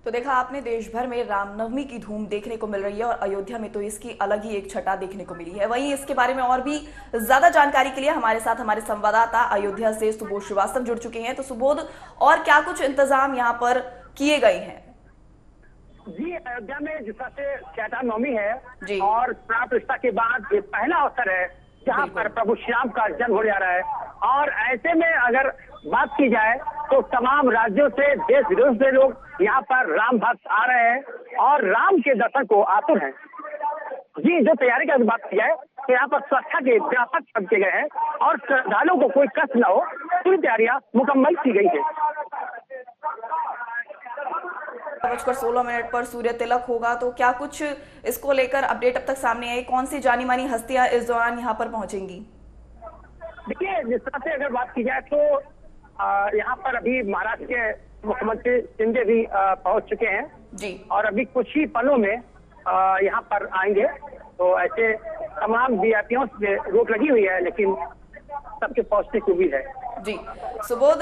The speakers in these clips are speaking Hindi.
तो देखा आपने, देश भर में रामनवमी की धूम देखने को मिल रही है और अयोध्या में तो इसकी अलग ही एक छटा देखने को मिली है। वहीं इसके बारे में और भी ज्यादा जानकारी के लिए हमारे साथ हमारे संवाददाता अयोध्या से सुबोध श्रीवास्तव जुड़ चुके हैं। तो सुबोध, और क्या कुछ इंतजाम यहाँ पर किए गए हैं? जी, अयोध्या में जिस तरह से चैता नवमी है जी और प्राण प्रतिष्ठा के बाद ये पहला अवसर है जहां पर प्रभु श्री राम का जन्म होने जा रहा है। और ऐसे में अगर बात की जाए तो तमाम राज्यों से, देश विदेश से लोग यहाँ पर राम भक्त आ रहे हैं और राम के दर्शन को आतुर हैं। जी, जो तैयारी की बात की जाए तो यहाँ पर सुरक्षा के व्यापक प्रबंध किए गए हैं और श्रद्धालुओं को कोई कष्ट न हो, पूरी तैयारियां मुकम्मल की गई है। 16 पर सूर्य तिलक होगा, तो क्या कुछ इसको लेकर अपडेट अब तक सामने आई? कौन सी जानी मानी हस्तियां इस दौरान यहाँ पर पहुंचेंगी? देखिए, जिस तरह से अगर बात की जाए तो यहाँ पर अभी महाराष्ट्र के मुख्यमंत्री शिंदे भी पहुंच चुके हैं जी, और अभी कुछ ही पलों में यहाँ पर आएंगे। तो ऐसे तमाम वीआईपीओं से रोक लगी हुई है, लेकिन सबके पहुंचने की उम्मीद है। जी सुबोध,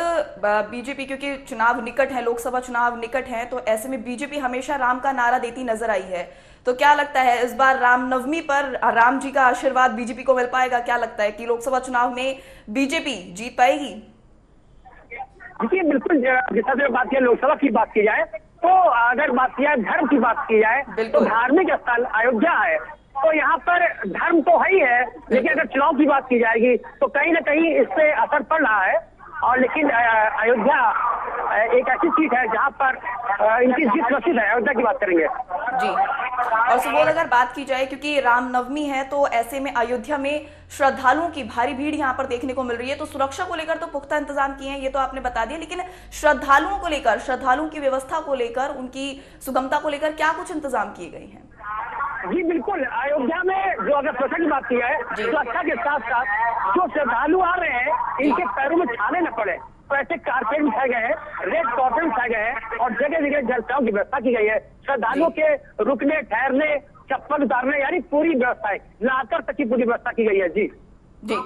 बीजेपी क्योंकि चुनाव निकट है, लोकसभा चुनाव निकट है, तो ऐसे में बीजेपी हमेशा राम का नारा देती नजर आई है। तो क्या लगता है इस बार रामनवमी पर राम जी का आशीर्वाद बीजेपी को मिल पाएगा? क्या लगता है कि लोकसभा चुनाव में बीजेपी जीत पाएगी? देखिए, बिल्कुल, जिस तरह से बात की लोकसभा की बात की जाए तो अगर बात की जाए धर्म की बात की जाए तो धार्मिक स्थल अयोध्या है, तो यहाँ पर धर्म तो है ही है, लेकिन अगर चुनाव की बात की जाएगी तो कहीं ना कहीं इससे असर पड़ रहा है। और लेकिन अयोध्या एक ऐसी सीट है जहाँ पर इनकी जीत सुनिश्चित है। अयोध्या की बात करेंगे जी। और सुबोध, अगर बात की जाए क्योंकि रामनवमी है तो ऐसे में अयोध्या में श्रद्धालुओं की भारी भीड़ यहाँ पर देखने को मिल रही है, तो सुरक्षा को लेकर तो पुख्ता इंतजाम किए हैं, ये तो आपने बता दिया, लेकिन श्रद्धालुओं को लेकर, श्रद्धालुओं की व्यवस्था को लेकर, उनकी सुगमता को लेकर क्या कुछ इंतजाम किए गए हैं? जी बिल्कुल, अयोध्या में जो अगर सुरक्षा की बात की है, सुरक्षा के साथ साथ जो श्रद्धालु आ रहे हैं इनके पैरों में छाले न पड़े, तो ऐसे कारपेट बिछाए गए हैं, रेड कॉर्टन बिछाए गए हैं और जगह जगह जलसाओं की व्यवस्था की गई है। श्रद्धालुओं के रुकने, ठहरने, चप्पल उतारने, यानी पूरी व्यवस्था है, लाकर तक की पूरी व्यवस्था की गई है। जी जी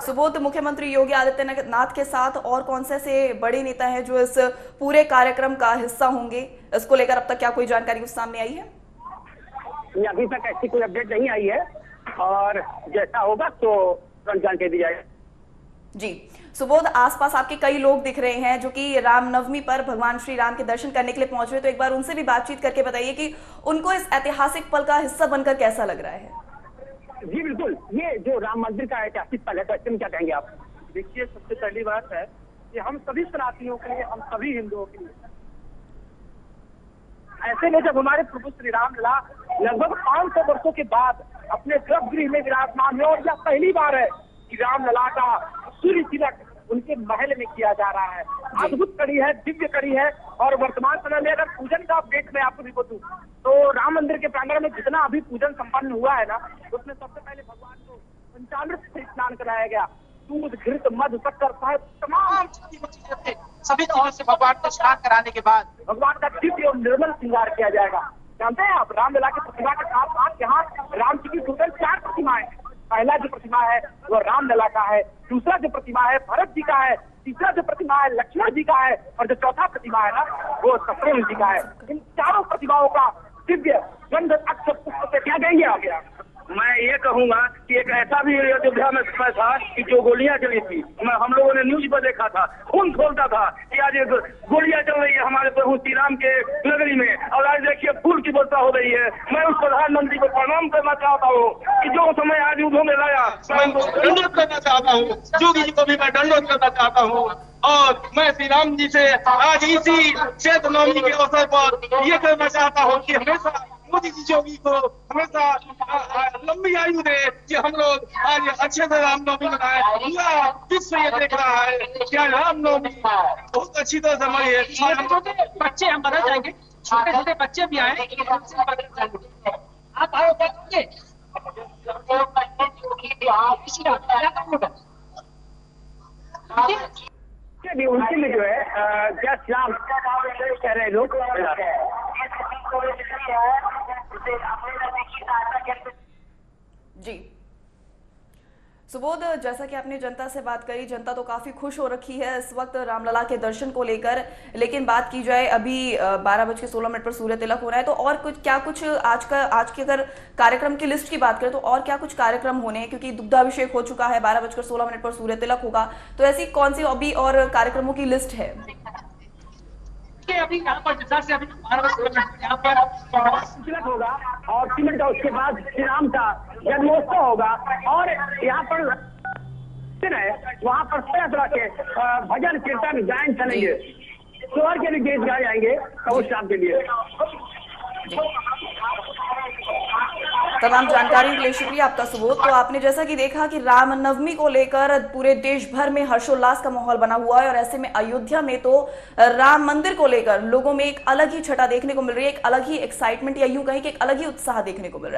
सुबोध, मुख्यमंत्री योगी आदित्यनाथ के साथ और कौन से बड़े नेता हैं जो इस पूरे कार्यक्रम का हिस्सा होंगे? इसको लेकर अब तक क्या कोई जानकारी कुछ सामने आई है? अभी तक ऐसी कोई अपडेट नहीं आई है और जैसा होगा तो तुरंत जानकारी दी जाएगी। जी सुबोध, आसपास आपके कई लोग दिख रहे हैं जो कि रामनवमी पर भगवान श्री राम के दर्शन करने के लिए पहुंच रहे हैं, तो एक बार उनसे भी बातचीत करके बताइए कि उनको इस ऐतिहासिक पल का हिस्सा बनकर कैसा लग रहा है? जी बिल्कुल, ये जो राम मंदिर का ऐतिहासिक पल है, तो इसमें क्या कहेंगे आप? देखिए, सबसे पहली बात है कि हम सभी सनातनियों के लिए, हम सभी हिंदुओं के लिए, ऐसे में जब हमारे प्रभु श्री राम लगभग 500 वर्षों के बाद अपने गर्भगृह में विराजमान है और यह पहली बार है कि रामलला का सूर्य तिलक उनके महल में किया जा रहा है। अद्भुत कड़ी है, दिव्य कड़ी है। और वर्तमान समय में अगर पूजन का अपडेट मैं आपको रिपोर्ट दूं तो राम मंदिर के प्रांगण में जितना अभी पूजन संपन्न हुआ है ना, उसमें सबसे पहले भगवान को पंचामृत से स्नान कराया गया। दूध, घृत, मध, शक्कर, तमाम चीजें सभी तरह से भगवान को स्नान कराने के बाद भगवान का दिव्य और निर्मल श्रृंगार किया जाएगा। जानते हैं आप, रामलला की प्रतिमा के साथ साथ यहाँ राम जी की टोटल 4 प्रतिमाएं। पहला जो प्रतिमा है वो रामलला का है, दूसरा जो प्रतिमा है भरत जी का है, तीसरा जो प्रतिमा है लक्ष्मण जी का है और जो चौथा प्रतिमा है ना वो शत्रुघ्न जी का है। इन चारों प्रतिमाओं का दिव्य गंध अक्षर पुष्प से क्या कहेंगे आगे? मैं ये कहूंगा कि एक ऐसा भी अयोध्या में समय था कि जो गोलियां चली थी, हम लोगों ने न्यूज पर देखा था, खून खोलता था कि आज गोलियां चल रही है हमारे प्रभु श्री राम के नगरी में, और आज देखिए फूल की वर्षा हो रही है। मैं उस प्रधानमंत्री को प्रणाम करना चाहता हूँ कि जो समय आज उन्होंने लाया, मैं उनको दंडोत करना चाहता हूँ, योगी जी को भी मैं दंडोत करना चाहता हूँ। और मैं श्री राम जी से आज इसी चैत्र नवमी के अवसर पर ये कहना चाहता हूँ कि हमेशा मोदी जी योगी को हमेशा लंबी आयु दे कि हम लोग आज अच्छे से रामनवमी मनाए। पूरा विश्व ये देख रहा है क्या रामनवमी बहुत अच्छी तरह से मनाई है। बच्चे हम बदल जाएंगे, छोटे छोटे बच्चे भी आए, आप आओ बताओगे भी उनके लिए जो है जय श्री राम कह रहे लोग। जी सुबोध, जैसा कि आपने जनता से बात करी, जनता तो काफी खुश हो रखी है इस वक्त रामलला के दर्शन को लेकर, लेकिन बात की जाए अभी 12:16 पर सूर्य तिलक हो रहा है, तो और कुछ आज की अगर कार्यक्रम की लिस्ट की बात करें तो और क्या कुछ कार्यक्रम होने हैं, क्योंकि दुग्धाभिषेक हो चुका है, 12:16 पर सूर्य तिलक होगा, तो ऐसी कौन सी अभी और कार्यक्रमों की लिस्ट है? अभी यहाँ पर अभी 12 यहाँ पर तिलक होगा और सीमेंट का, उसके बाद श्री राम का जन्मोत्सव होगा और यहाँ पर है वहाँ पर तरह तरह के भजन कीर्तन गायन चलेंगे, शोहर के लिए गीत गाए जाएंगे प्रभु श्याम के लिए। तमाम जानकारी के लिए शुक्रिया आपका सुबोध। तो आपने जैसा कि देखा कि रामनवमी को लेकर पूरे देश भर में हर्षोल्लास का माहौल बना हुआ है और ऐसे में अयोध्या में तो राम मंदिर को लेकर लोगों में एक अलग ही छटा देखने को मिल रही है, एक अलग ही एक्साइटमेंट या यूं कहीं कि एक अलग ही उत्साह देखने को मिल रहा है।